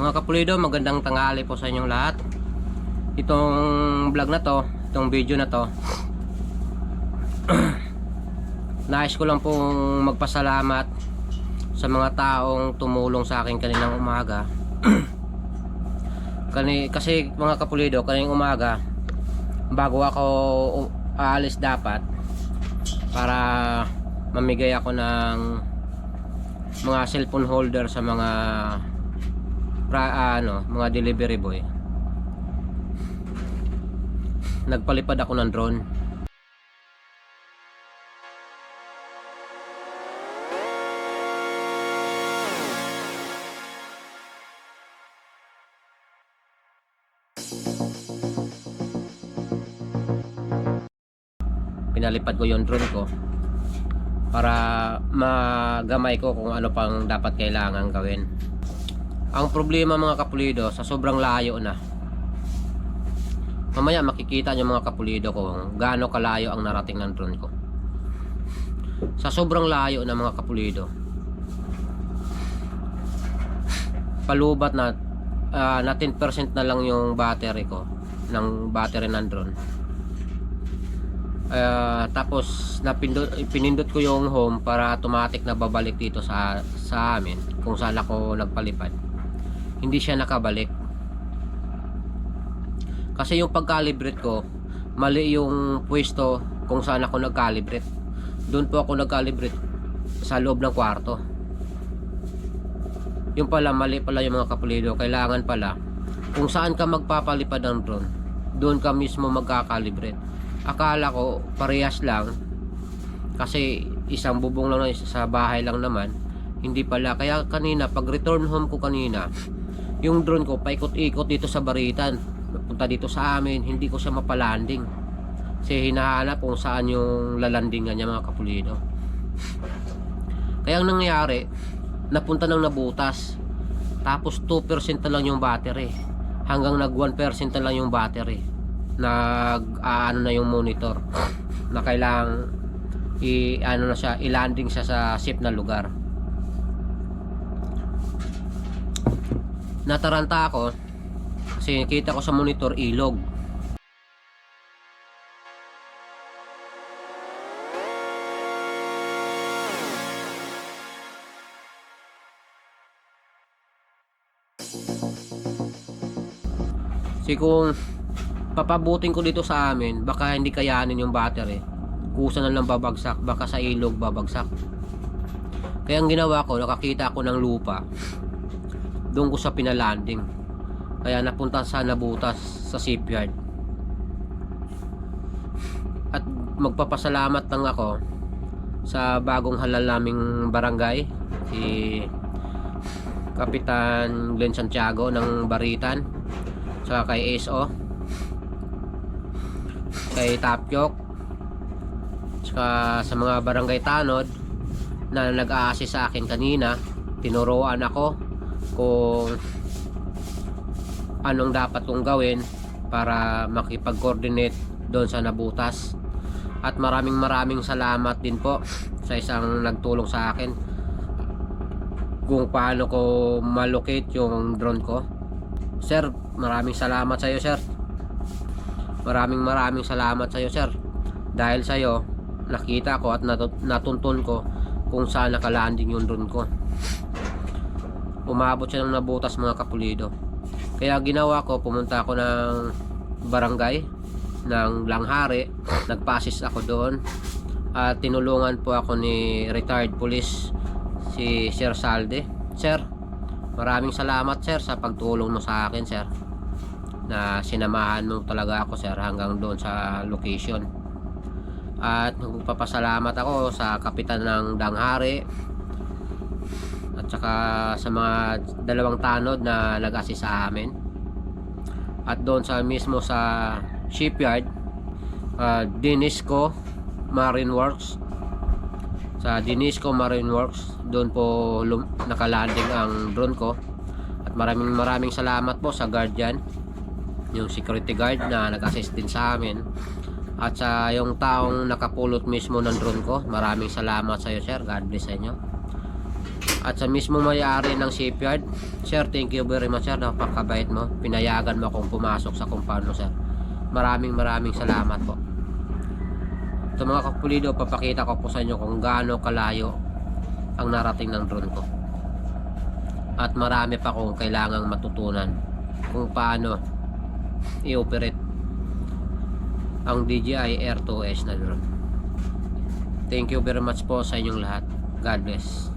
Mga kapulido, magandang tanghali po sa inyong lahat. Itong vlog na to, itong video na to, nais ko lang pong magpasalamat sa mga taong tumulong sa akin kaninang umaga. Kasi mga kapulido, kaninang umaga, bago ako aalis dapat, para mamigay ako ng mga cellphone holder sa mga mga delivery boy, nagpalipad ako ng drone. Pinalipad ko yung drone ko para magamay ko kung ano pang dapat kailangan gawin. Ang problema mga kapulido, sa sobrang layo na, mamaya makikita nyo mga kapulido kung gaano kalayo ang narating ng drone ko. Sa sobrang layo na mga kapulido, palubat na 10% na lang yung battery ko, ng battery ng drone. Tapos pinindot ko yung home para automatic na babalik dito sa amin kung saan ako nagpalipad. Hindi siya nakabalik kasi yung pagkalibrate ko, mali yung pwesto kung saan ako nagkalibrate. Doon po ako nagkalibrate sa loob ng kwarto. Yung pala, mali pala yung mga kapulido. Kailangan pala kung saan ka magpapalipad ng drone, doon ka mismo magkakalibrate. Akala ko parehas lang kasi isang bubong lang sa bahay lang naman. Hindi pala. Kaya kanina pag return home ko kanina, yung drone ko paikot-ikot dito sa Baritan, punta dito sa amin, hindi ko siya mapalanding kasi hinahanap kung saan yung lalandingan niya mga kapulido. Kaya ang nangyari, napunta nang nabutas, tapos 2% na lang yung battery, hanggang nag 1% na lang yung battery, nag na yung monitor na kailangang i-landing siya sa safe na lugar. Nataranta ako kasi nakita ko sa monitor ilog. Kasi kung papabutin ko dito sa amin, baka hindi kayanin yung battery, kusa na lang babagsak, baka sa ilog babagsak. Kaya ang ginawa ko, nakakita ako ng lupa, doon ko sa pinalanding. Kaya napunta sa nabutas sa shipyard. At magpapasalamat lang ako sa bagong halal naming barangay, si Kapitan Glenn Santiago ng Baritan, saka kay SO, kay Tapyok, saka sa mga barangay tanod na nag-a-assist sa akin kanina. Tinuruan ako kung anong dapat kong gawin para makipag-coordinate doon sa nabutas. At maraming salamat din po sa isang nagtulong sa akin kung paano ko malocate yung drone ko. Sir, maraming salamat sa iyo, sir. Maraming salamat sa iyo, sir. Dahil sa iyo, nakita ko at natuntun ko kung saan nakalanding yung drone ko. Umabot siya ng nabutas mga kapulido. Kaya ginawa ko, pumunta ako ng barangay ng Langhari, nagpasis ako doon at tinulungan po ako ni retired police si Sir Salde. Sir, maraming salamat sir sa pagtulong mo sa akin, sir, na sinamahan mo talaga ako, sir, hanggang doon sa location. At magpapasalamat ako sa kapitan ng Langhari at saka sa mga dalawang tanod na nag-assist sa amin. At doon sa mismo sa shipyard, Dinisco Marine Works, sa Dinisco Marine Works, doon po nakalanding ang drone ko. At maraming salamat po sa guardian, yung security guard na nag-assist din sa amin, at sa yung taong nakapulot mismo ng drone ko. Maraming salamat sa iyo, sir. God bless sa inyo. At sa mismo may-ari ng shipyard, sir, thank you very much sir, napakabait mo, pinayagan mo akong pumasok sa compound mo sir. Maraming salamat po. Ito mga kapulido, papakita ko po sa inyo kung gaano kalayo ang narating ng drone ko. At marami pa akong kailangang matutunan kung paano i-operate ang DJI Air 2S na drone. Thank you very much po sa inyong lahat. God bless.